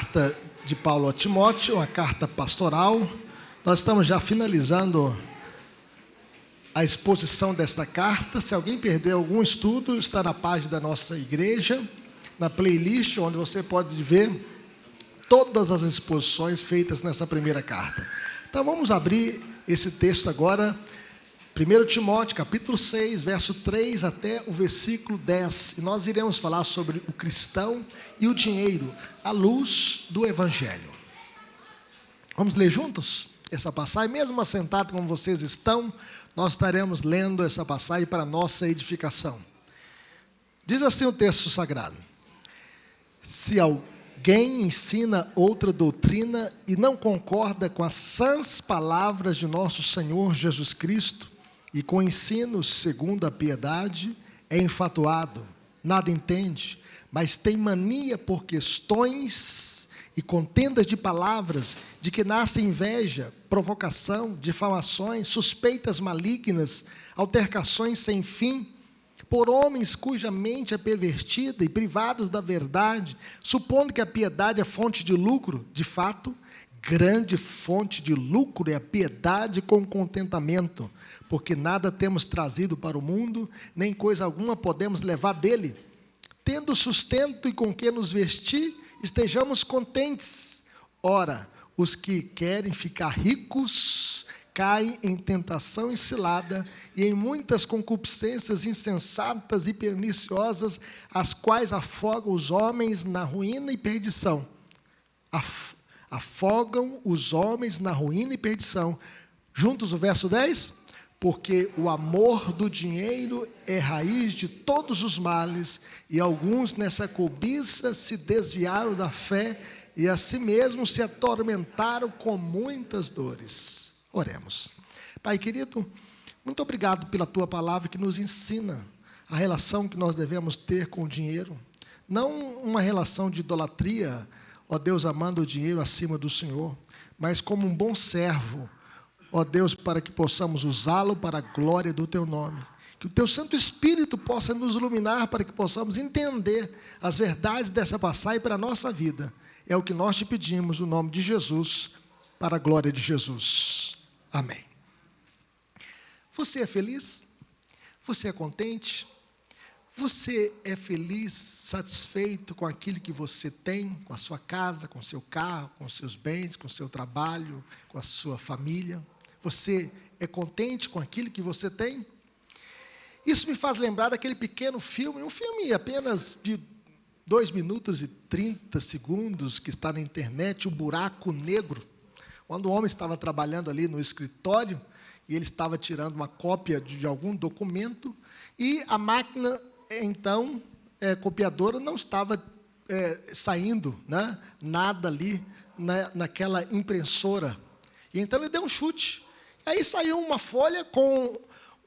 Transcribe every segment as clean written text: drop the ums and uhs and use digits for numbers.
carta de Paulo a Timóteo, uma carta pastoral. Nós estamos já finalizando a exposição desta carta. Se alguém perdeu algum estudo, está na página da nossa igreja, na playlist, onde você pode ver todas as exposições feitas nessa primeira carta. Então vamos abrir esse texto agora, 1 Timóteo, capítulo 6, verso 3 até o versículo 10. E nós iremos falar sobre o cristão e o dinheiro, à luz do Evangelho. Vamos ler juntos essa passagem? Mesmo assentado como vocês estão, nós estaremos lendo essa passagem para nossa edificação. Diz assim o texto sagrado: se alguém ensina outra doutrina e não concorda com as sãs palavras de nosso Senhor Jesus Cristo e com ensinos segundo a piedade, é enfatuado, nada entende, mas tem mania por questões e contendas de palavras, de que nasce inveja, provocação, difamações, suspeitas malignas, altercações sem fim, por homens cuja mente é pervertida e privados da verdade, supondo que a piedade é fonte de lucro. De fato, grande fonte de lucro é a piedade com contentamento, porque nada temos trazido para o mundo, nem coisa alguma podemos levar dele. Tendo sustento e com que nos vestir, estejamos contentes. Ora, os que querem ficar ricos caem em tentação e cilada e em muitas concupiscências insensatas e perniciosas, as quais afogam os homens na ruína e perdição. Afogam os homens na ruína e perdição. Juntos o verso 10? Porque o amor do dinheiro é raiz de todos os males, e alguns nessa cobiça se desviaram da fé e a si mesmos se atormentaram com muitas dores. Oremos. Pai querido, muito obrigado pela Tua palavra que nos ensina a relação que nós devemos ter com o dinheiro. Não uma relação de idolatria, ó Deus, amando o dinheiro acima do Senhor, mas como um bom servo, ó Deus, para que possamos usá-lo para a glória do Teu nome. Que o Teu Santo Espírito possa nos iluminar para que possamos entender as verdades dessa passagem para a nossa vida. É o que nós te pedimos, no nome de Jesus, para a glória de Jesus. Amém. Você é feliz? Você é contente? Você é feliz, satisfeito com aquilo que você tem, com a sua casa, com o seu carro, com os seus bens, com o seu trabalho, com a sua família? Você é contente com aquilo que você tem? Isso me faz lembrar daquele pequeno filme, um filme apenas de 2 minutos e 30 segundos, que está na internet, O Buraco Negro, quando o homem estava trabalhando ali no escritório, e ele estava tirando uma cópia de algum documento, e a máquina, então, copiadora, não estava saindo, né, nada ali naquela impressora. E então ele deu um chute. Aí saiu uma folha com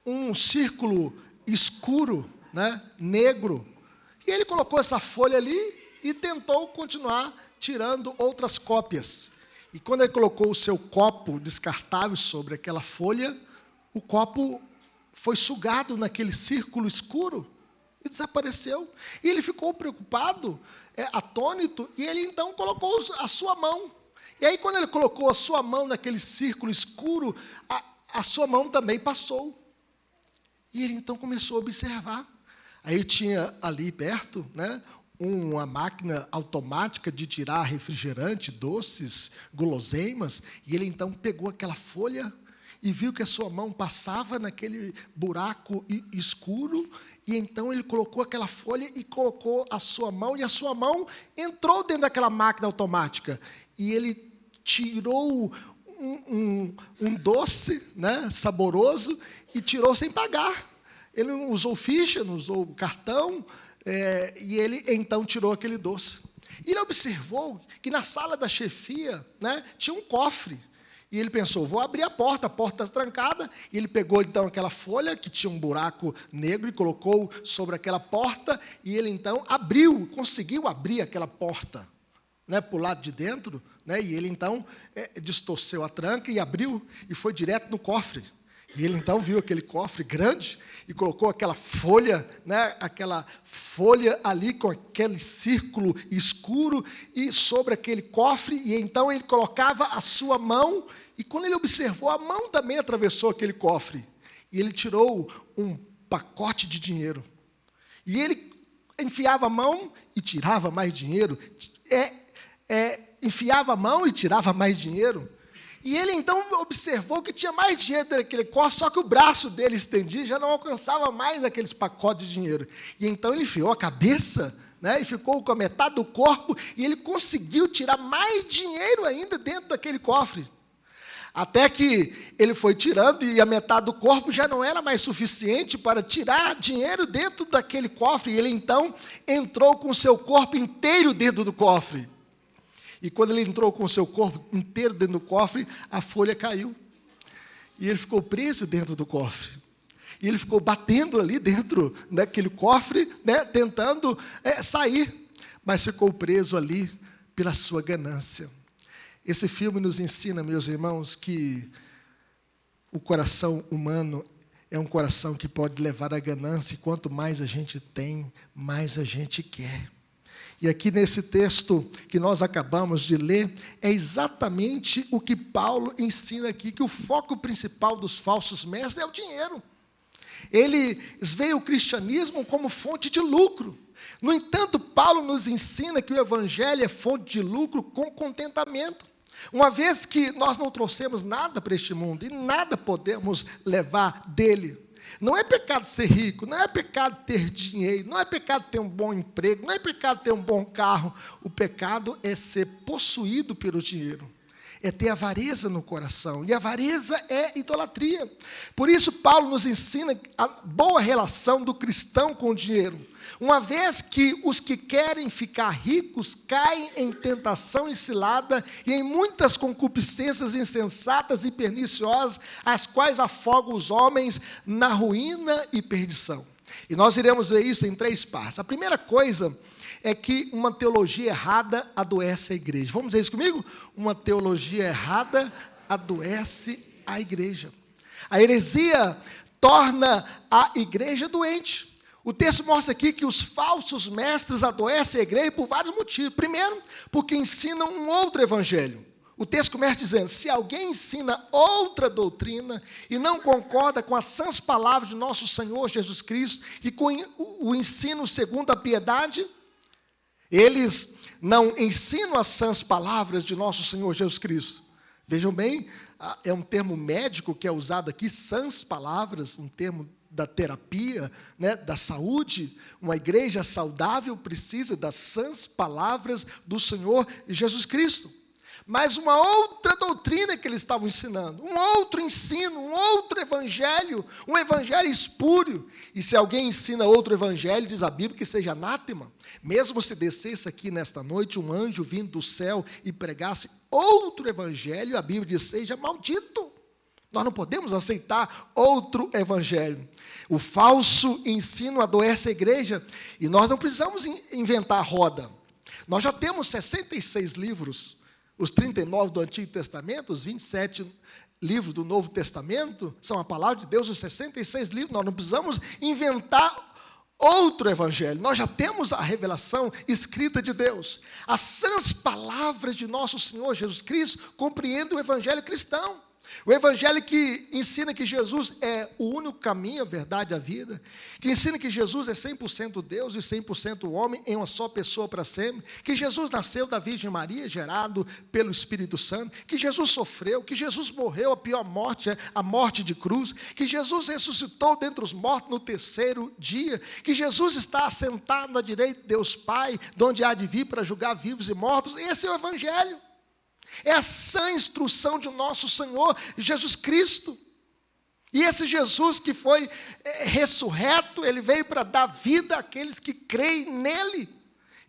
um círculo escuro, né, negro. E ele colocou essa folha ali e tentou continuar tirando outras cópias. E quando ele colocou o seu copo descartável sobre aquela folha, o copo foi sugado naquele círculo escuro e desapareceu. E ele ficou preocupado, atônito, e ele então colocou a sua mão. E aí, quando ele colocou a sua mão naquele círculo escuro, a sua mão também passou. E ele então começou a observar. Aí tinha ali perto, né, uma máquina automática de tirar refrigerante, doces, guloseimas, e ele então pegou aquela folha e viu que a sua mão passava naquele buraco escuro, e então ele colocou aquela folha e colocou a sua mão, e a sua mão entrou dentro daquela máquina automática, e ele tirou um doce, né, saboroso, e tirou sem pagar. Ele não usou ficha, não usou cartão, e ele então tirou aquele doce. E ele observou que na sala da chefia, né, tinha um cofre. E ele pensou, vou abrir a porta está trancada. E ele pegou então aquela folha que tinha um buraco negro e colocou sobre aquela porta. E ele então abriu, conseguiu abrir aquela porta, né, para o lado de dentro. Né, e ele então distorceu a tranca e abriu e foi direto no cofre. E ele então viu aquele cofre grande e colocou aquela folha, né, aquela folha ali com aquele círculo escuro e sobre aquele cofre, e então ele colocava a sua mão, e quando ele observou, a mão também atravessou aquele cofre, e ele tirou um pacote de dinheiro. E ele enfiava a mão e tirava mais dinheiro, enfiava a mão e tirava mais dinheiro. E ele então observou que tinha mais dinheiro naquele cofre, só que o braço dele estendia, já não alcançava mais aqueles pacotes de dinheiro. E então ele enfiou a cabeça, né, e ficou com a metade do corpo, e ele conseguiu tirar mais dinheiro ainda dentro daquele cofre. Até que ele foi tirando, e a metade do corpo já não era mais suficiente para tirar dinheiro dentro daquele cofre. E ele então entrou com o seu corpo inteiro dentro do cofre. E quando ele entrou com o seu corpo inteiro dentro do cofre, a folha caiu. E ele ficou preso dentro do cofre. E ele ficou batendo ali dentro daquele cofre, né, tentando sair. Mas ficou preso ali pela sua ganância. Esse filme nos ensina, meus irmãos, que o coração humano é um coração que pode levar à ganância. E quanto mais a gente tem, mais a gente quer. E aqui nesse texto que nós acabamos de ler, é exatamente o que Paulo ensina aqui, que o foco principal dos falsos mestres é o dinheiro. Eles veem o cristianismo como fonte de lucro. No entanto, Paulo nos ensina que o evangelho é fonte de lucro com contentamento. Uma vez que nós não trouxemos nada para este mundo e nada podemos levar dele. Não é pecado ser rico, não é pecado ter dinheiro, não é pecado ter um bom emprego, não é pecado ter um bom carro. O pecado é ser possuído pelo dinheiro, é ter avareza no coração, e avareza é idolatria. Por isso Paulo nos ensina a boa relação do cristão com o dinheiro, uma vez que os que querem ficar ricos caem em tentação e cilada e em muitas concupiscências insensatas e perniciosas, as quais afogam os homens na ruína e perdição. E nós iremos ver isso em 3 partes. A primeira coisa é que uma teologia errada adoece a igreja. Vamos ver isso comigo? Uma teologia errada adoece a igreja. A heresia torna a igreja doente. O texto mostra aqui que os falsos mestres adoecem a igreja por vários motivos. Primeiro, porque ensinam um outro evangelho. O texto começa dizendo: se alguém ensina outra doutrina e não concorda com as sãs palavras de nosso Senhor Jesus Cristo e com o ensino segundo a piedade, eles não ensinam as sãs palavras de nosso Senhor Jesus Cristo. Vejam bem, é um termo médico que é usado aqui, sãs palavras, um termo da terapia, né, da saúde. Uma igreja saudável precisa das sãs palavras do Senhor Jesus Cristo. Mas uma outra doutrina que eles estavam ensinando, um outro ensino, um outro evangelho, um evangelho espúrio. E se alguém ensina outro evangelho, diz a Bíblia, que seja anátema. Mesmo se descesse aqui nesta noite um anjo vindo do céu e pregasse outro evangelho, a Bíblia diz: seja maldito. Nós não podemos aceitar outro evangelho. O falso ensino adoece a igreja, e nós não precisamos inventar a roda. Nós já temos 66 livros, os 39 do Antigo Testamento, os 27 livros do Novo Testamento, são a palavra de Deus, os 66 livros. Nós não precisamos inventar outro evangelho. Nós já temos a revelação escrita de Deus. As sãs palavras de nosso Senhor Jesus Cristo compreendem o evangelho cristão. O evangelho que ensina que Jesus é o único caminho, a verdade e a vida, que ensina que Jesus é 100% Deus e 100% homem em uma só pessoa para sempre, que Jesus nasceu da Virgem Maria, gerado pelo Espírito Santo, que Jesus sofreu, que Jesus morreu a pior morte, a morte de cruz, que Jesus ressuscitou dentre os mortos no 3º dia, que Jesus está assentado à direita de Deus Pai, de onde há de vir para julgar vivos e mortos. Esse é o evangelho. É a sã instrução de nosso Senhor Jesus Cristo. E esse Jesus que foi ressurreto, ele veio para dar vida àqueles que creem nele.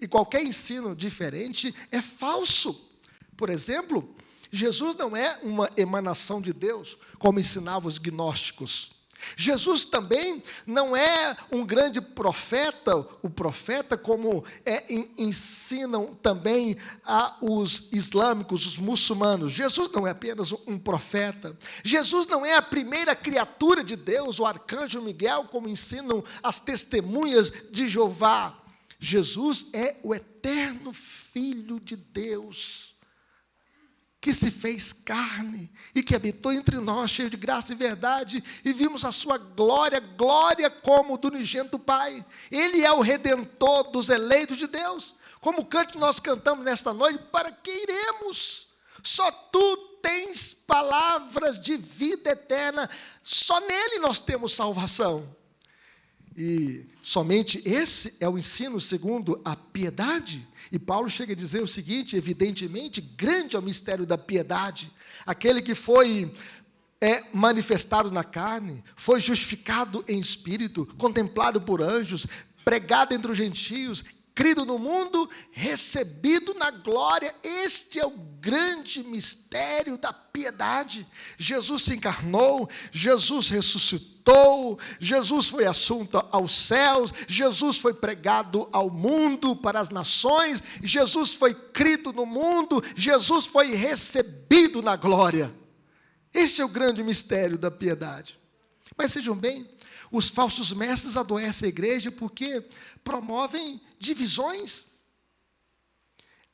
E qualquer ensino diferente é falso. Por exemplo, Jesus não é uma emanação de Deus, como ensinavam os gnósticos. Jesus também não é um grande profeta, o profeta como ensinam também os islâmicos, os muçulmanos. Jesus não é apenas um profeta. Jesus não é a primeira criatura de Deus, o arcanjo Miguel, como ensinam as testemunhas de Jeová. Jesus é o eterno Filho de Deus, que se fez carne e que habitou entre nós, cheio de graça e verdade, e vimos a sua glória, glória como do unigênito Pai. Ele é o Redentor dos eleitos de Deus. Como o canto que nós cantamos nesta noite, para que iremos? Só tu tens palavras de vida eterna, só nele nós temos salvação. E somente esse é o ensino segundo a piedade. E Paulo chega a dizer o seguinte: evidentemente, grande é o mistério da piedade. Aquele que foi manifestado na carne, foi justificado em espírito, contemplado por anjos, pregado entre os gentios, crido no mundo, recebido na glória. Este é o grande mistério da piedade. Jesus se encarnou, Jesus ressuscitou, Jesus foi assunto aos céus, Jesus foi pregado ao mundo, para as nações, Jesus foi crido no mundo, Jesus foi recebido na glória. Este é o grande mistério da piedade. Mas sejam bem, os falsos mestres adoecem a igreja porque promovem divisões.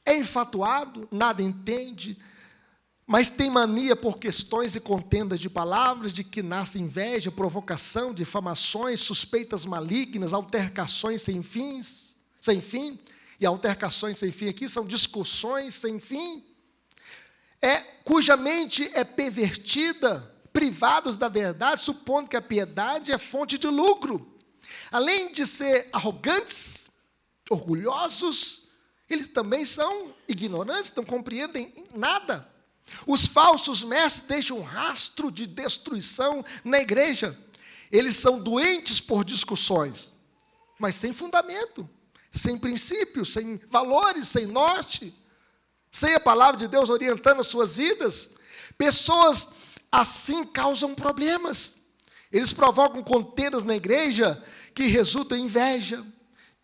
É enfatuado, nada entende, mas tem mania por questões e contendas de palavras, de que nasce inveja, provocação, difamações, suspeitas malignas, altercações sem fim. E altercações sem fim aqui são discussões sem fim, cuja mente é pervertida, privados da verdade, supondo que a piedade é fonte de lucro. Além de ser arrogantes, orgulhosos, eles também são ignorantes, não compreendem nada. Os falsos mestres deixam um rastro de destruição na igreja. Eles são doentes por discussões, mas sem fundamento, sem princípios, sem valores, sem norte, sem a palavra de Deus orientando as suas vidas. Pessoas assim causam problemas. Eles provocam contendas na igreja que resultam em inveja,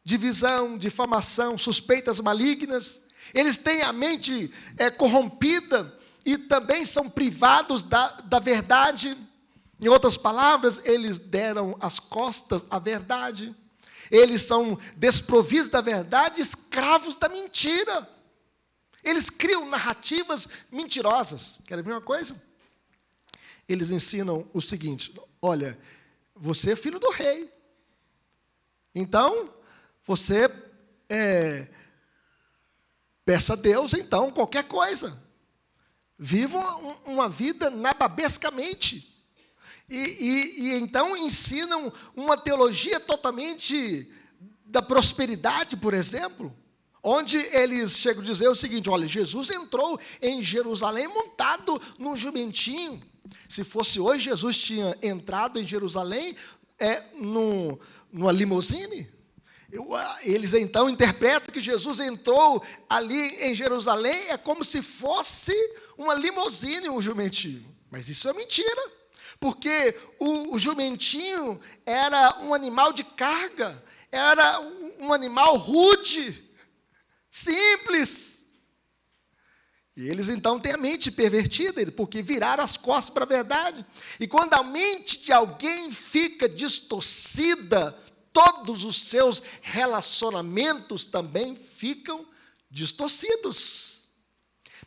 divisão, difamação, suspeitas malignas. Eles têm a mente corrompida e também são privados da verdade. Em outras palavras, eles deram as costas à verdade. Eles são desprovidos da verdade, escravos da mentira. Eles criam narrativas mentirosas. Querem ver uma coisa? Eles ensinam o seguinte: olha, você é filho do rei, então você peça a Deus, então, qualquer coisa. Viva uma vida nababescamente. E então ensinam uma teologia totalmente da prosperidade, por exemplo, onde eles chegam a dizer o seguinte: olha, Jesus entrou em Jerusalém montado num jumentinho. Se fosse hoje, Jesus tinha entrado em Jerusalém numa limusine. Eles então interpretam que Jesus entrou ali em Jerusalém como se fosse uma limusine, um jumentinho. Mas isso é mentira, porque o jumentinho era um animal de carga, era um animal rude, simples. E eles então têm a mente pervertida, porque viraram as costas para a verdade. E quando a mente de alguém fica distorcida, todos os seus relacionamentos também ficam distorcidos.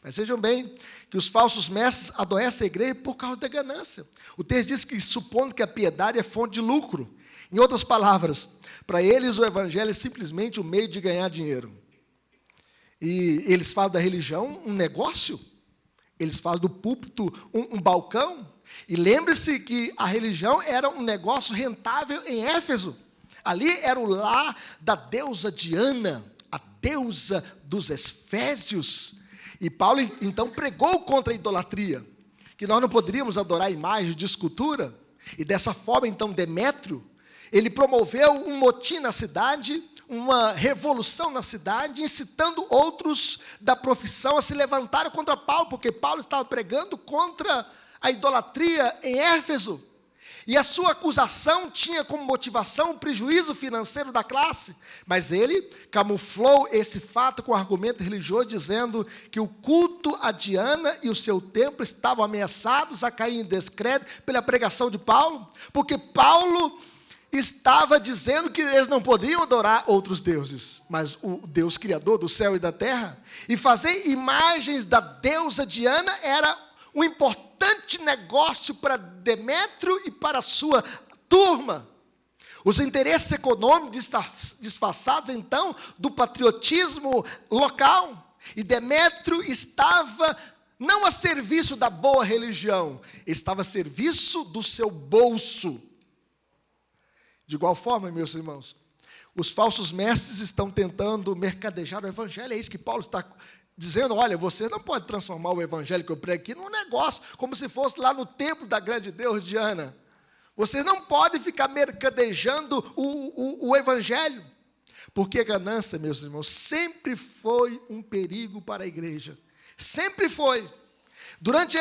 Mas vejam bem que os falsos mestres adoecem a igreja por causa da ganância. O texto diz que, supondo que a piedade é fonte de lucro. Em outras palavras, para eles o evangelho é simplesmente um meio de ganhar dinheiro. E eles falam da religião um negócio. Eles falam do púlpito um balcão. E lembre-se que a religião era um negócio rentável em Éfeso. Ali era o lar da deusa Diana, a deusa dos Efésios. E Paulo então pregou contra a idolatria, que nós não poderíamos adorar imagens de escultura. E dessa forma então Demétrio, ele promoveu um motim na cidade, uma revolução na cidade, incitando outros da profissão a se levantarem contra Paulo, porque Paulo estava pregando contra a idolatria em Éfeso. E a sua acusação tinha como motivação o prejuízo financeiro da classe. Mas ele camuflou esse fato com argumento religioso, dizendo que o culto a Diana e o seu templo estavam ameaçados a cair em descrédito pela pregação de Paulo, porque Paulo estava dizendo que eles não poderiam adorar outros deuses, mas o Deus criador do céu e da terra. E fazer imagens da deusa Diana era um importante negócio para Demétrio e para a sua turma. Os interesses econômicos disfarçados, então, do patriotismo local. E Demétrio estava não a serviço da boa religião, estava a serviço do seu bolso. De igual forma, meus irmãos, os falsos mestres estão tentando mercadejar o evangelho. É isso que Paulo está dizendo: olha, você não pode transformar o evangelho que eu prego aqui num negócio, como se fosse lá no templo da grande Deus Diana. Você não pode ficar mercadejando o evangelho, porque a ganância, meus irmãos, sempre foi um perigo para a igreja. Sempre foi. Durante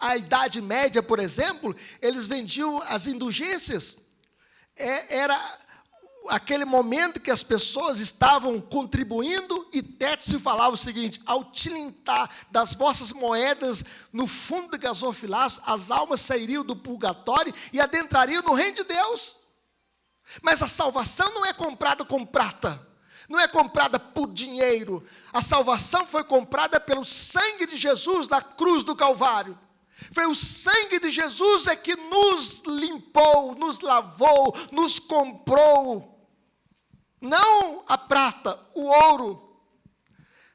a Idade Média, por exemplo, eles vendiam as indulgências. Era aquele momento que as pessoas estavam contribuindo, e Técio falava o seguinte: ao tilintar das vossas moedas no fundo do gasofilaço, as almas sairiam do purgatório e adentrariam no reino de Deus. Mas a salvação não é comprada com prata, não é comprada por dinheiro. A salvação foi comprada pelo sangue de Jesus na cruz do Calvário. Foi o sangue de Jesus é que nos limpou, nos lavou, nos comprou. Não a prata, o ouro.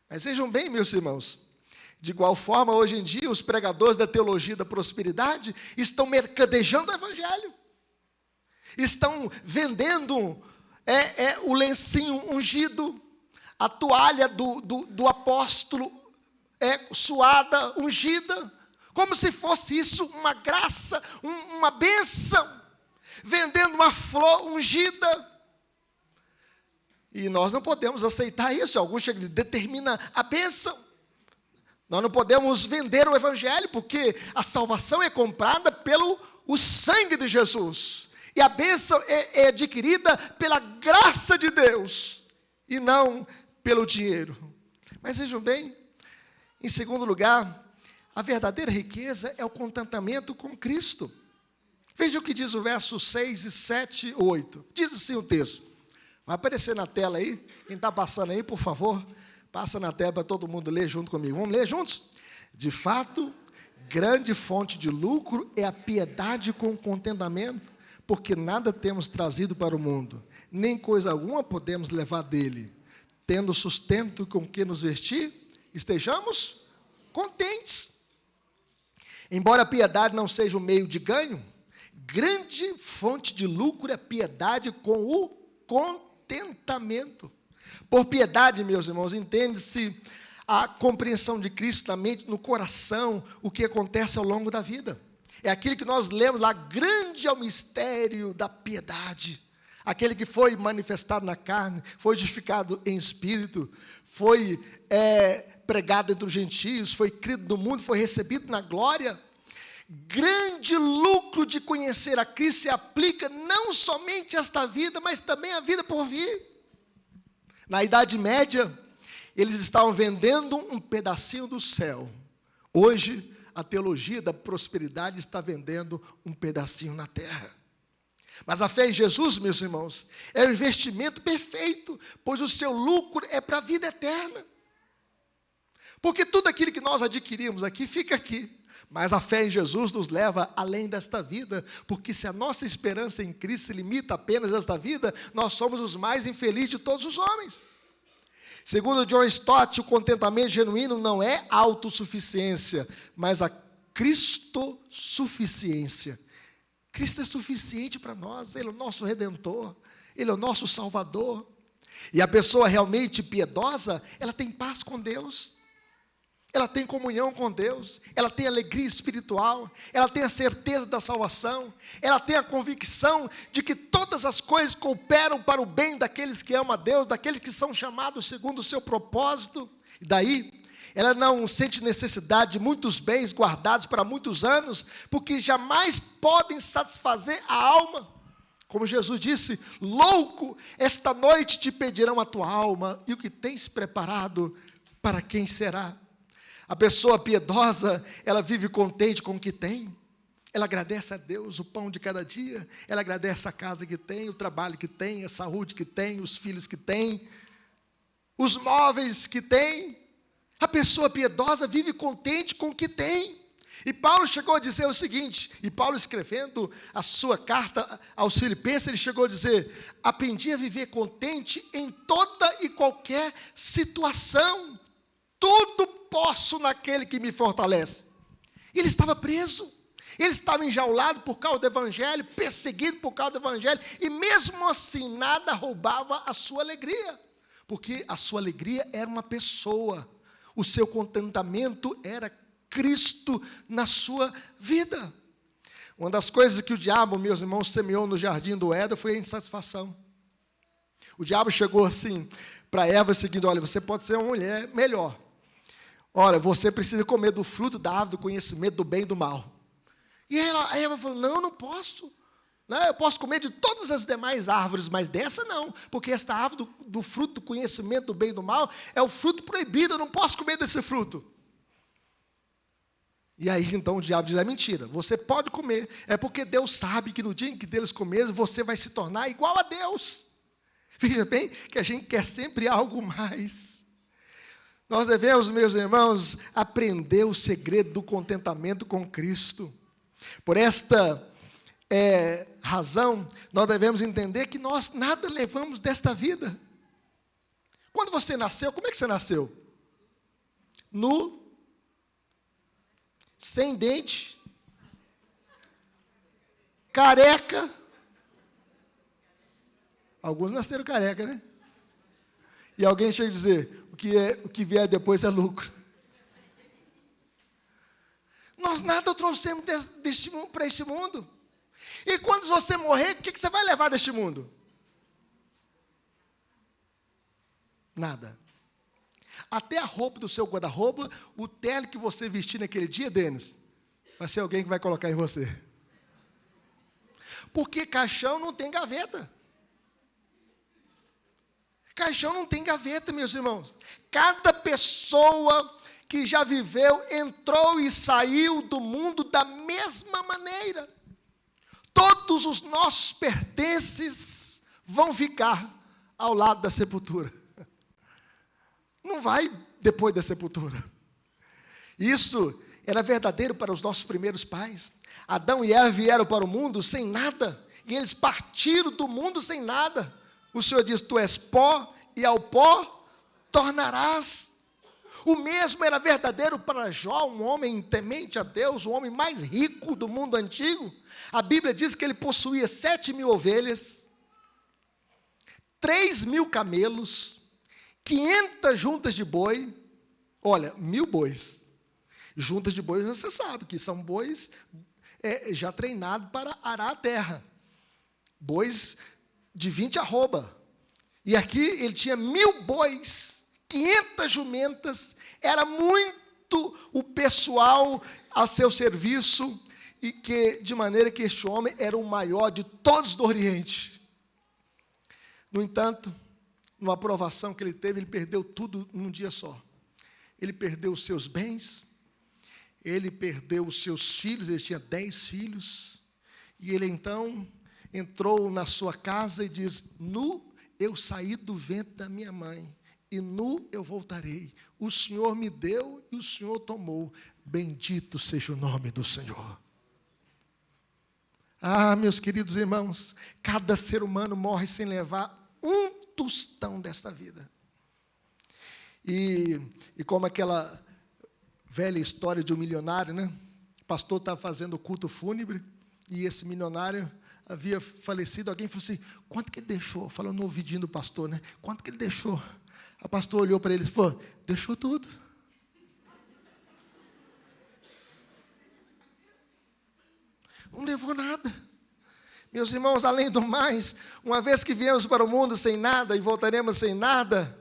Mas vejam bem, meus irmãos, de igual forma, hoje em dia, os pregadores da teologia da prosperidade estão mercadejando o evangelho. Estão vendendo o lencinho ungido, a toalha do apóstolo suada, ungida, como se fosse isso uma graça, uma bênção, vendendo uma flor ungida. E nós não podemos aceitar isso. Alguns chegam e determinam a bênção. Nós não podemos vender o evangelho, porque a salvação é comprada pelo sangue de Jesus. E a bênção é adquirida pela graça de Deus, e não pelo dinheiro. Mas vejam bem, em segundo lugar, a verdadeira riqueza é o contentamento com Cristo. Veja o que diz o verso 6, 7, 8. Diz assim o texto. Vai aparecer na tela aí. Quem está passando aí, por favor, passa na tela para todo mundo ler junto comigo. Vamos ler juntos? De fato, grande fonte de lucro é a piedade com contentamento, porque nada temos trazido para o mundo, nem coisa alguma podemos levar dele. Tendo sustento com que nos vestir, estejamos contentes. Embora a piedade não seja o meio de ganho, grande fonte de lucro é a piedade com o contentamento. Por piedade, meus irmãos, entende-se a compreensão de Cristo na mente, no coração, o que acontece ao longo da vida. É aquilo que nós lemos lá: grande é o mistério da piedade. Aquele que foi manifestado na carne, foi justificado em espírito, foi pregado entre os gentios, foi crido no mundo, foi recebido na glória. Grande lucro de conhecer a Cristo se aplica não somente a esta vida, mas também a vida por vir. Na Idade Média, eles estavam vendendo um pedacinho do céu. Hoje, a teologia da prosperidade está vendendo um pedacinho na terra. Mas a fé em Jesus, meus irmãos, é um investimento perfeito, pois o seu lucro é para a vida eterna. Porque tudo aquilo que nós adquirimos aqui, fica aqui. Mas a fé em Jesus nos leva além desta vida, porque se a nossa esperança em Cristo se limita apenas a esta vida, nós somos os mais infelizes de todos os homens. Segundo John Stott, o contentamento genuíno não é autossuficiência, mas a cristossuficiência. Cristo é suficiente para nós, Ele é o nosso Redentor, Ele é o nosso Salvador. E a pessoa realmente piedosa, ela tem paz com Deus, ela tem comunhão com Deus, ela tem alegria espiritual, ela tem a certeza da salvação, ela tem a convicção de que todas as coisas cooperam para o bem daqueles que amam a Deus, daqueles que são chamados segundo o seu propósito. E daí, ela não sente necessidade de muitos bens guardados para muitos anos, porque jamais podem satisfazer a alma. Como Jesus disse: louco, esta noite te pedirão a tua alma, e o que tens preparado, para quem será? A pessoa piedosa, ela vive contente com o que tem. Ela agradece a Deus o pão de cada dia, ela agradece a casa que tem, o trabalho que tem, a saúde que tem, os filhos que tem, os móveis que tem. A pessoa piedosa vive contente com o que tem. E Paulo chegou a dizer o seguinte, e Paulo escrevendo a sua carta aos Filipenses, ele chegou a dizer: aprendi a viver contente em toda e qualquer situação, tudo posso naquele que me fortalece. Ele estava preso, ele estava enjaulado por causa do evangelho, perseguido por causa do evangelho, e mesmo assim nada roubava a sua alegria, porque a sua alegria era uma pessoa, o seu contentamento era Cristo na sua vida. Uma das coisas que o diabo, meus irmãos, semeou no jardim do Éden foi a insatisfação. O diabo chegou assim para Eva, seguindo: olha, você pode ser uma mulher melhor. Olha, você precisa comer do fruto da árvore do conhecimento do bem e do mal. E a Eva falou: não posso. Não, eu posso comer de todas as demais árvores, mas dessa não, porque esta árvore do fruto do conhecimento do bem e do mal é o fruto proibido, eu não posso comer desse fruto. E aí então o diabo diz: é mentira, você pode comer, é porque Deus sabe que no dia em que deles comerem, você vai se tornar igual a Deus. Veja bem que a gente quer sempre algo mais. Nós devemos, meus irmãos, aprender o segredo do contentamento com Cristo. Por esta razão, nós devemos entender que nós nada levamos desta vida. Quando você nasceu, como é que você nasceu? Nu, sem dente, careca. Alguns nasceram careca, né? E alguém chega a dizer: o que vier depois é lucro. Nós nada trouxemos para esse mundo. E quando você morrer, o que você vai levar deste mundo? Nada. Até a roupa do seu guarda-roupa, o terno que você vestir naquele dia, Denis, vai ser alguém que vai colocar em você. Porque caixão não tem gaveta. Caixão não tem gaveta, meus irmãos. Cada pessoa que já viveu, entrou e saiu do mundo da mesma maneira. Todos os nossos pertences vão ficar ao lado da sepultura. Não vai depois da sepultura. Isso era verdadeiro para os nossos primeiros pais. Adão e Eva vieram para o mundo sem nada, e eles partiram do mundo sem nada. O Senhor diz: tu és pó, e ao pó tornarás. O mesmo era verdadeiro para Jó, um homem temente a Deus, o homem mais rico do mundo antigo. A Bíblia diz que ele possuía 7.000 ovelhas, 3.000 camelos, 500 juntas de boi. Olha, 1.000 bois. Juntas de bois, você sabe que são bois já treinados para arar a terra. Bois de 20 arroba. E aqui ele tinha 1.000 bois, 500 jumentas, era muito o pessoal a seu serviço, e que, de maneira que este homem era o maior de todos do Oriente. No entanto, numa provação que ele teve, ele perdeu tudo num dia só. Ele perdeu os seus bens, ele perdeu os seus filhos, ele tinha 10 filhos, e ele então entrou na sua casa e diz: nu eu saí do ventre da minha mãe, e nu eu voltarei. O Senhor me deu e o Senhor tomou. Bendito seja o nome do Senhor. Ah, meus queridos irmãos, cada ser humano morre sem levar um tostão desta vida. E como aquela velha história de um milionário, né? O pastor estava fazendo o culto fúnebre, e esse milionário havia falecido. Alguém falou assim: quanto que ele deixou? Falou no ouvidinho do pastor, né? Quanto que ele deixou? O pastor olhou para ele e falou: deixou tudo. Não levou nada. Meus irmãos, além do mais, uma vez que viemos para o mundo sem nada e voltaremos sem nada,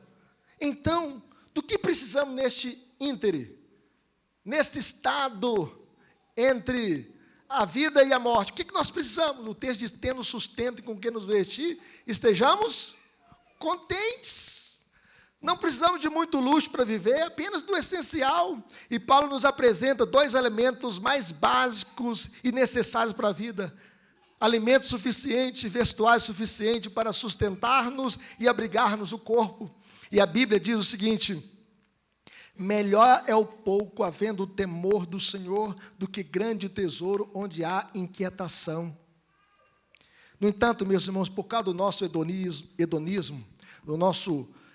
então, do que precisamos neste íntere, neste estado entre a vida e a morte. O que nós precisamos? O texto diz, tendo sustento e com que nos vestir, estejamos contentes. Não precisamos de muito luxo para viver, apenas do essencial. E Paulo nos apresenta 2 elementos mais básicos e necessários para a vida: alimento suficiente, vestuário suficiente para sustentar-nos e abrigar-nos o corpo. E a Bíblia diz o seguinte: melhor é o pouco havendo o temor do Senhor do que grande tesouro onde há inquietação. No entanto, meus irmãos, por causa do nosso hedonismo,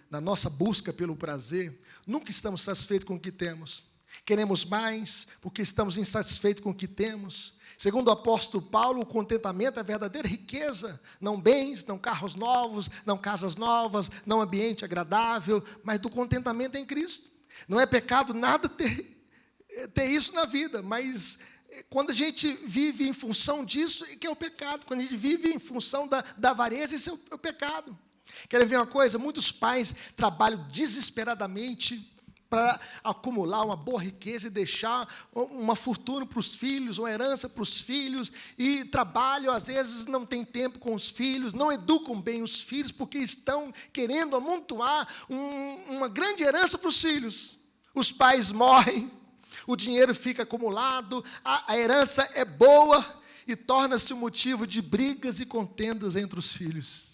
na nossa busca pelo prazer, nunca estamos satisfeitos com o que temos. Queremos mais porque estamos insatisfeitos com o que temos. Segundo o apóstolo Paulo, o contentamento é a verdadeira riqueza. Não bens, não carros novos, não casas novas, não ambiente agradável, mas do contentamento em Cristo. Não é pecado nada ter isso na vida, mas quando a gente vive em função disso, é que é o pecado. Quando a gente vive em função da avareza, isso é o pecado. Querem ver uma coisa? Muitos pais trabalham desesperadamente para acumular uma boa riqueza e deixar uma fortuna para os filhos, uma herança para os filhos, e trabalham, às vezes não tem tempo com os filhos, não educam bem os filhos, porque estão querendo amontoar uma grande herança para os filhos. Os pais morrem, o dinheiro fica acumulado, a herança é boa, e torna-se um motivo de brigas e contendas entre os filhos.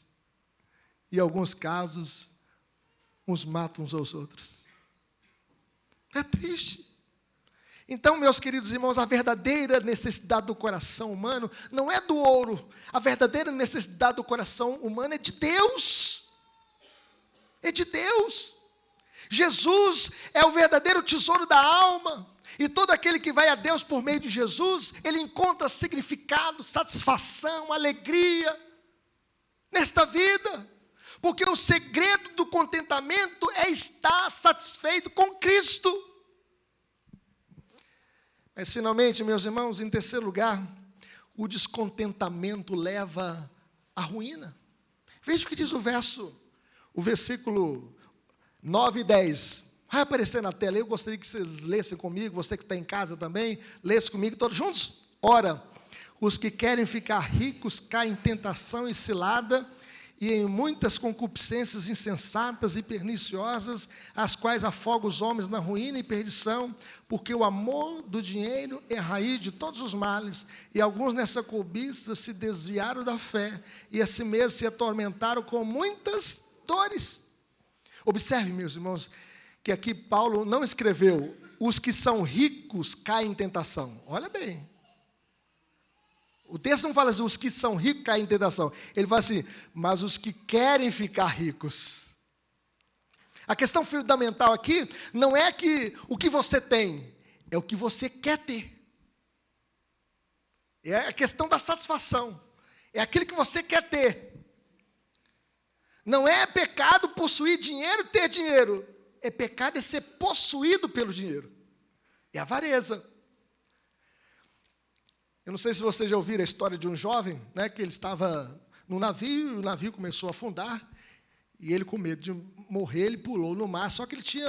E em alguns casos, uns matam uns aos outros. É triste. Então, meus queridos irmãos, a verdadeira necessidade do coração humano não é do ouro. A verdadeira necessidade do coração humano é de Deus. É de Deus. Jesus é o verdadeiro tesouro da alma. E todo aquele que vai a Deus por meio de Jesus, ele encontra significado, satisfação, alegria nesta vida. Porque o segredo do contentamento é estar satisfeito com Cristo. Mas, finalmente, meus irmãos, em terceiro lugar, o descontentamento leva à ruína. Veja o que diz o versículo 9 e 10. Vai aparecer na tela, eu gostaria que vocês lessem comigo, você que está em casa também, lesse comigo todos juntos. Ora, os que querem ficar ricos caem em tentação e cilada, e em muitas concupiscências insensatas e perniciosas, as quais afogam os homens na ruína e perdição, porque o amor do dinheiro é a raiz de todos os males, e alguns nessa cobiça se desviaram da fé, e assim mesmo se atormentaram com muitas dores. Observe, meus irmãos, que aqui Paulo não escreveu, os que são ricos caem em tentação. Olha bem. O texto não fala assim, os que são ricos caem em tentação. Ele fala assim, mas os que querem ficar ricos. A questão fundamental aqui não é que o que você tem, é o que você quer ter. É a questão da satisfação. É aquilo que você quer ter. Não é pecado possuir dinheiro, ter dinheiro. É pecado é ser possuído pelo dinheiro. É avareza. Eu não sei se vocês já ouviram a história de um jovem, né, que ele estava no navio, e o navio começou a afundar, e ele, com medo de morrer, ele pulou no mar, só que ele tinha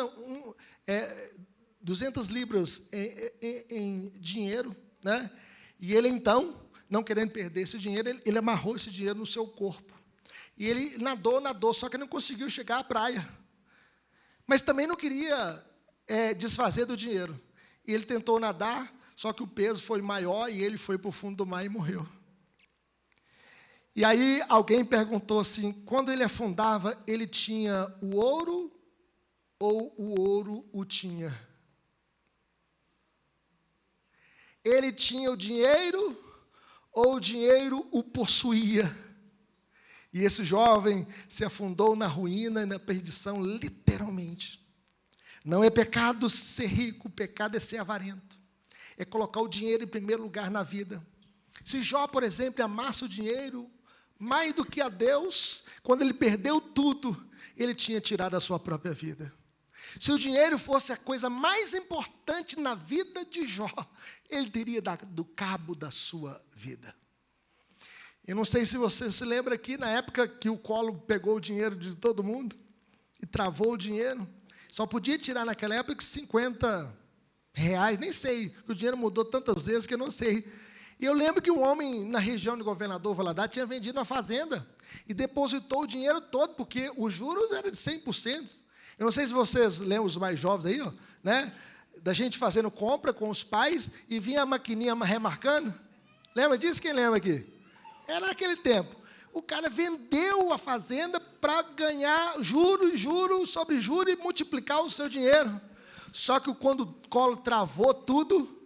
200 libras em dinheiro, né, e ele então, não querendo perder esse dinheiro, ele amarrou esse dinheiro no seu corpo. E ele nadou, só que não conseguiu chegar à praia. Mas também não queria desfazer do dinheiro. E ele tentou nadar, só que o peso foi maior e ele foi para o fundo do mar e morreu. E aí alguém perguntou assim, quando ele afundava, ele tinha o ouro ou o ouro o tinha? Ele tinha o dinheiro ou o dinheiro o possuía? E esse jovem se afundou na ruína e na perdição, literalmente. Não é pecado ser rico, o pecado é ser avarento. É colocar o dinheiro em primeiro lugar na vida. Se Jó, por exemplo, amasse o dinheiro mais do que a Deus, quando ele perdeu tudo, ele tinha tirado a sua própria vida. Se o dinheiro fosse a coisa mais importante na vida de Jó, ele teria dado cabo da sua vida. Eu não sei se você se lembra aqui, na época que o Collor pegou o dinheiro de todo mundo e travou o dinheiro, Só podia tirar naquela época R$50, nem sei, o dinheiro mudou tantas vezes que eu não sei. E eu lembro que um homem na região de Governador Valadares tinha vendido uma fazenda e depositou o dinheiro todo, porque os juros eram de 100%. Eu não sei se vocês lembram, os mais jovens aí, ó, né? Da gente fazendo compra com os pais e vinha a maquininha remarcando. Lembra disso? Quem lembra aqui? Era naquele tempo. O cara vendeu a fazenda para ganhar juros sobre juros e multiplicar o seu dinheiro. Só que quando o Collor travou tudo,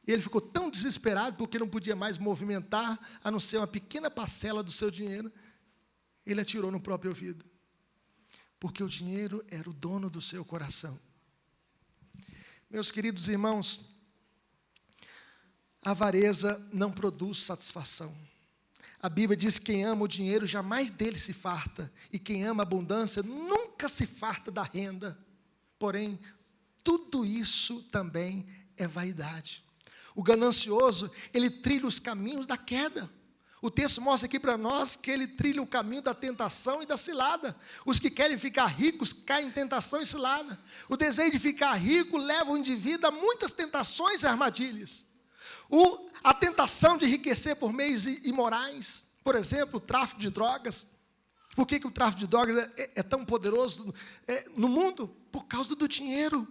ele ficou tão desesperado porque não podia mais movimentar, a não ser uma pequena parcela do seu dinheiro, ele atirou no próprio ouvido. Porque o dinheiro era o dono do seu coração. Meus queridos irmãos, a avareza não produz satisfação. A Bíblia diz que quem ama o dinheiro jamais dele se farta, e quem ama a abundância nunca se farta da renda. Porém, tudo isso também é vaidade. O ganancioso, ele trilha os caminhos da queda. O texto mostra aqui para nós que ele trilha o caminho da tentação e da cilada. Os que querem ficar ricos caem em tentação e cilada. O desejo de ficar rico leva o indivíduo a muitas tentações e armadilhas. A tentação de enriquecer por meios imorais, por exemplo, o tráfico de drogas. Por que o tráfico de drogas é tão poderoso no mundo? Por causa do dinheiro.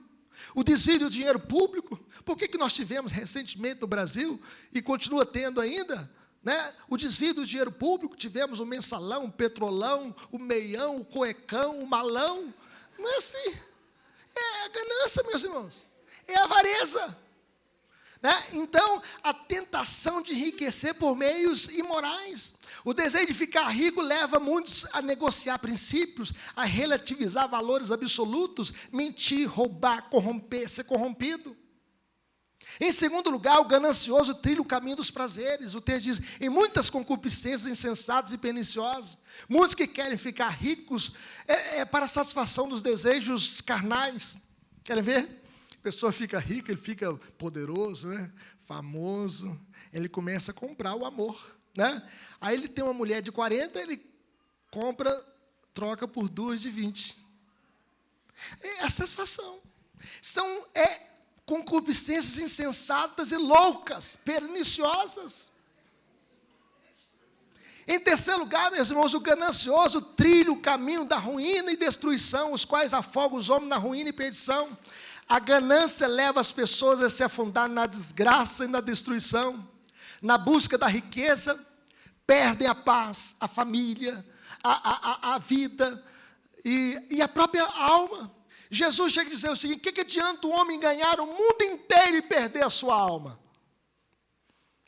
O desvio do dinheiro público. Por que nós tivemos recentemente no Brasil, e continua tendo ainda, né? O desvio do dinheiro público? Tivemos o mensalão, o petrolão, o meião, o cuecão, o malão. Não é assim. É a ganância, meus irmãos. É a avareza. Né? Então, a tentação de enriquecer por meios imorais. O desejo de ficar rico leva muitos a negociar princípios, a relativizar valores absolutos, mentir, roubar, corromper, ser corrompido. Em segundo lugar, o ganancioso trilha o caminho dos prazeres. O texto diz, em muitas concupiscências insensatas e perniciosas. Muitos que querem ficar ricos para a satisfação dos desejos carnais. Querem ver? A pessoa fica rica, ele fica poderoso, né? Famoso, ele começa a comprar o amor, né? Aí ele tem uma mulher de 40, ele troca por 2 de 20. É a satisfação. São concupiscências insensatas e loucas, perniciosas. Em terceiro lugar, meus irmãos, o ganancioso trilha o caminho da ruína e destruição, os quais afogam os homens na ruína e perdição. A ganância leva as pessoas a se afundar na desgraça e na destruição. Na busca da riqueza, perdem a paz, a família, a vida e a própria alma. Jesus chega a dizer o seguinte: o que adianta o homem ganhar o mundo inteiro e perder a sua alma?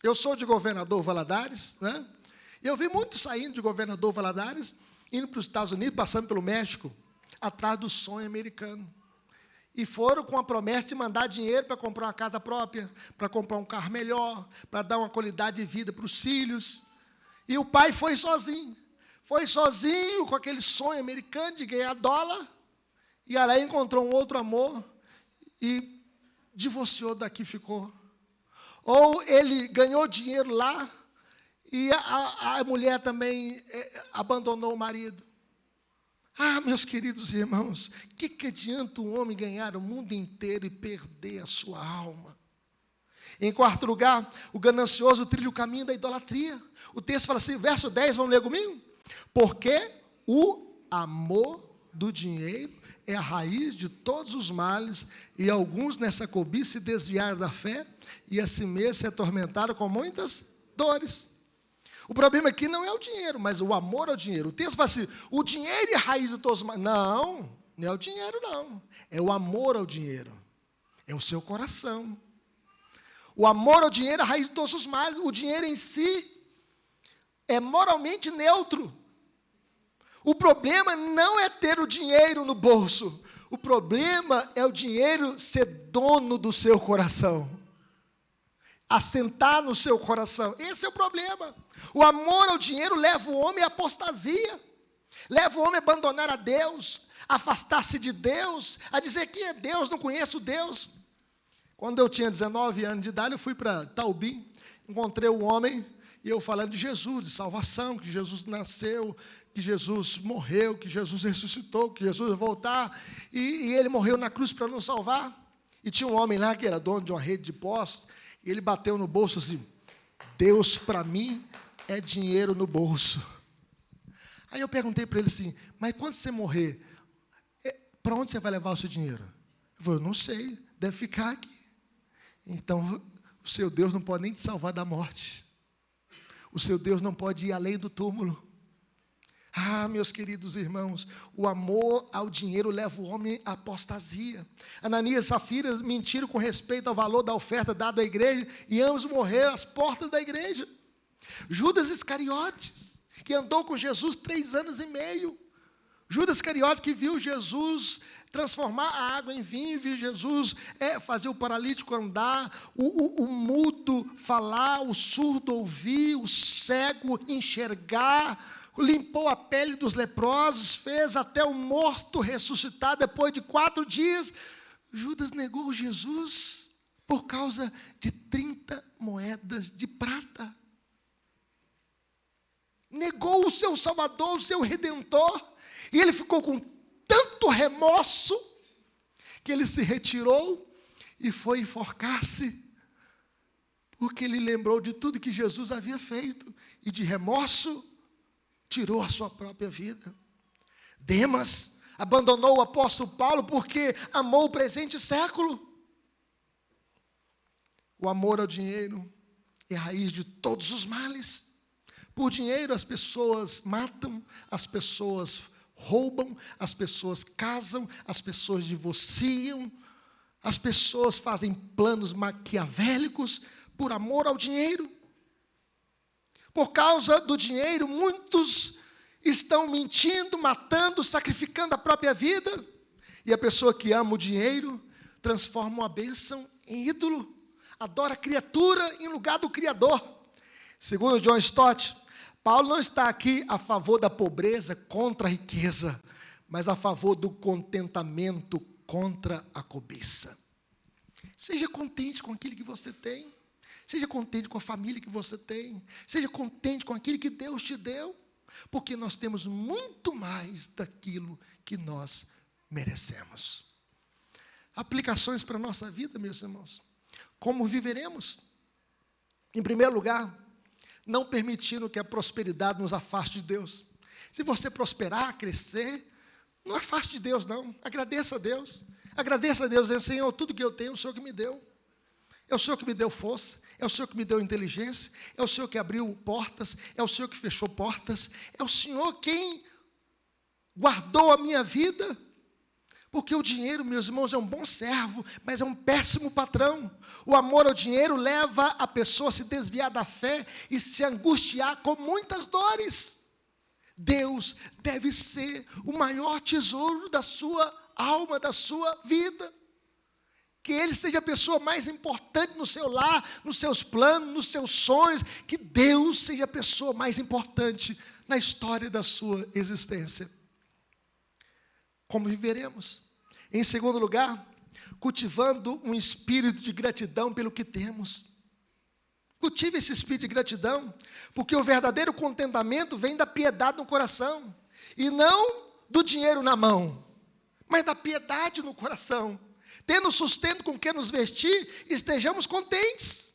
Eu sou de Governador Valadares, né? E eu vi muitos saindo de Governador Valadares, indo para os Estados Unidos, passando pelo México, atrás do sonho americano. E foram com a promessa de mandar dinheiro para comprar uma casa própria, para comprar um carro melhor, para dar uma qualidade de vida para os filhos. E o pai foi sozinho com aquele sonho americano de ganhar dólar, e aí encontrou um outro amor e divorciou daqui, ficou. Ou ele ganhou dinheiro lá e a mulher também abandonou o marido. Ah, meus queridos irmãos, o que adianta um homem ganhar o mundo inteiro e perder a sua alma? Em quarto lugar, o ganancioso trilha o caminho da idolatria. O texto fala assim, verso 10, vamos ler comigo? Porque o amor do dinheiro é a raiz de todos os males, e alguns nessa cobiça se desviaram da fé, e assim mesmo se atormentaram com muitas dores. O problema aqui não é o dinheiro, mas o amor ao dinheiro. O texto fala assim, o dinheiro é a raiz de todos os males. Não é o dinheiro não, é o amor ao dinheiro, é o seu coração. O amor ao dinheiro é a raiz de todos os males. O dinheiro em si é moralmente neutro. O problema não é ter o dinheiro no bolso. O problema é o dinheiro ser dono do seu coração. Assentar no seu coração. Esse é o problema. O amor ao dinheiro leva o homem à apostasia. Leva o homem a abandonar a Deus, a afastar-se de Deus, a dizer que é Deus, não conheço Deus. Quando eu tinha 19 anos de idade, eu fui para Taubim, encontrei um homem, E eu falando de Jesus, de salvação, que Jesus nasceu, que Jesus morreu, que Jesus ressuscitou, que Jesus vai voltar, e ele morreu na cruz para nos salvar. E tinha um homem lá que era dono de uma rede de postos, e ele bateu no bolso assim: Deus para mim é dinheiro no bolso. Aí eu perguntei para ele assim: mas quando você morrer, para onde você vai levar o seu dinheiro? Ele falou: eu não sei, deve ficar aqui. Então, o seu Deus não pode nem te salvar da morte. O seu Deus não pode ir além do túmulo. Ah, meus queridos irmãos, o amor ao dinheiro leva o homem à apostasia. Ananias e Safira mentiram com respeito ao valor da oferta dada à igreja, e ambos morreram às portas da igreja. Judas Iscariotes, que andou com Jesus 3 anos e meio. Judas Iscariotes, que viu Jesus transformar a água em vinho, viu Jesus fazer o paralítico andar, o mudo falar, o surdo ouvir, o cego enxergar, limpou a pele dos leprosos, fez até o morto ressuscitar depois de 4 dias. Judas negou Jesus por causa de 30 moedas de prata. Negou o seu Salvador, o seu Redentor, e ele ficou com tanto remorso que ele se retirou e foi enforcar-se, porque ele lembrou de tudo que Jesus havia feito, e de remorso tirou a sua própria vida. Demas abandonou o apóstolo Paulo porque amou o presente século. O amor ao dinheiro é a raiz de todos os males. Por dinheiro as pessoas matam, as pessoas roubam, as pessoas casam, as pessoas divorciam, as pessoas fazem planos maquiavélicos por amor ao dinheiro. Por causa do dinheiro, muitos estão mentindo, matando, sacrificando a própria vida. E a pessoa que ama o dinheiro transforma uma bênção em ídolo, adora a criatura em lugar do Criador. Segundo John Stott, Paulo não está aqui a favor da pobreza contra a riqueza, mas a favor do contentamento contra a cobiça. Seja contente com aquilo que você tem. Seja contente com a família que você tem. Seja contente com aquilo que Deus te deu. Porque nós temos muito mais daquilo que nós merecemos. Aplicações para a nossa vida, meus irmãos. Como viveremos? Em primeiro lugar, não permitindo que a prosperidade nos afaste de Deus. Se você prosperar, crescer, não afaste de Deus, não. Agradeça a Deus. Agradeça a Deus, dizendo: Senhor, tudo que eu tenho, o Senhor que me deu. É o Senhor que me deu força, é o Senhor que me deu inteligência, é o Senhor que abriu portas, é o Senhor que fechou portas, é o Senhor quem guardou a minha vida. Porque o dinheiro, meus irmãos, é um bom servo, mas é um péssimo patrão. O amor ao dinheiro leva a pessoa a se desviar da fé e se angustiar com muitas dores. Deus deve ser o maior tesouro da sua alma, da sua vida. Que Ele seja a pessoa mais importante no seu lar, nos seus planos, nos seus sonhos. Que Deus seja a pessoa mais importante na história da sua existência. Como viveremos? Em segundo lugar, cultivando um espírito de gratidão pelo que temos. Cultive esse espírito de gratidão, porque o verdadeiro contentamento vem da piedade no coração, e não do dinheiro na mão, mas da piedade no coração. Tendo sustento com que nos vestir, estejamos contentes.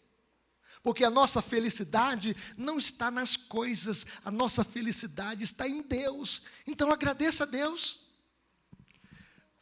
Porque a nossa felicidade não está nas coisas, a nossa felicidade está em Deus. Então agradeça a Deus.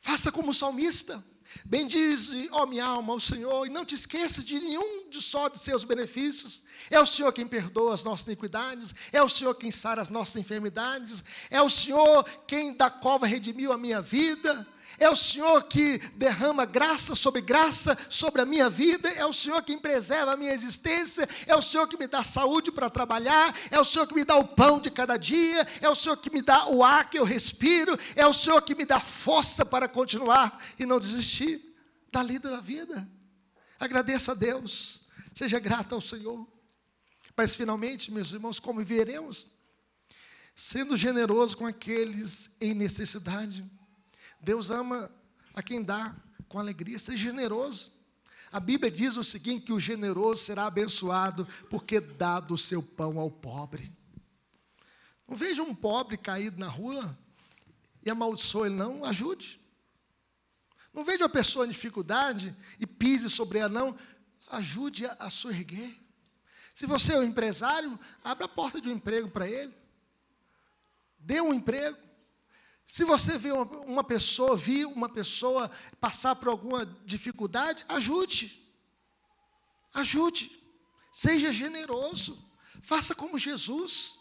Faça como o salmista. Bendize, ó minha alma, ao Senhor, e não te esqueças de nenhum só de seus benefícios. É o Senhor quem perdoa as nossas iniquidades, é o Senhor quem sara as nossas enfermidades, é o Senhor quem da cova redimiu a minha vida. É o Senhor que derrama graça sobre a minha vida. É o Senhor quem preserva a minha existência. É o Senhor que me dá saúde para trabalhar. É o Senhor que me dá o pão de cada dia. É o Senhor que me dá o ar que eu respiro. É o Senhor que me dá força para continuar e não desistir da lida da vida. Agradeça a Deus. Seja grato ao Senhor. Mas finalmente, meus irmãos, como veremos? Sendo generoso com aqueles em necessidade. Deus ama a quem dá com alegria. Seja generoso. A Bíblia diz o seguinte, que o generoso será abençoado, porque dá do seu pão ao pobre. Não veja um pobre caído na rua e amaldiçoe ele, não, ajude. Não veja uma pessoa em dificuldade e pise sobre ela, não, ajude a sua erguer. Se você é um empresário, abra a porta de um emprego para ele. Dê um emprego. Se você vê uma pessoa passar por alguma dificuldade, ajude. Ajude. Seja generoso. Faça como Jesus,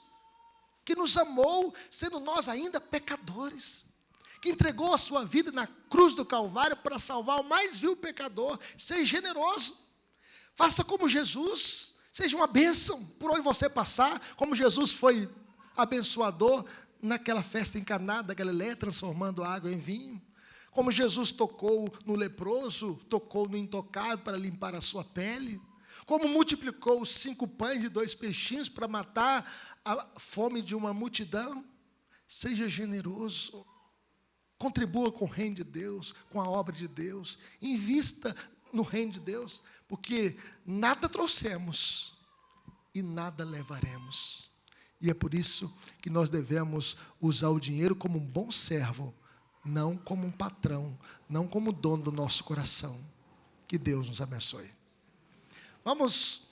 que nos amou, sendo nós ainda pecadores, que entregou a sua vida na cruz do Calvário para salvar o mais vil pecador. Seja generoso. Faça como Jesus. Seja uma bênção por onde você passar, como Jesus foi abençoador naquela festa em Caná da Galileia, transformando a água em vinho. Como Jesus tocou no leproso, tocou no intocável para limpar a sua pele. Como multiplicou os 5 pães e 2 peixinhos para matar a fome de uma multidão. Seja generoso. Contribua com o reino de Deus, com a obra de Deus. Invista no reino de Deus, porque nada trouxemos e nada levaremos. E é por isso que nós devemos usar o dinheiro como um bom servo, não como um patrão, não como dono do nosso coração. Que Deus nos abençoe. Vamos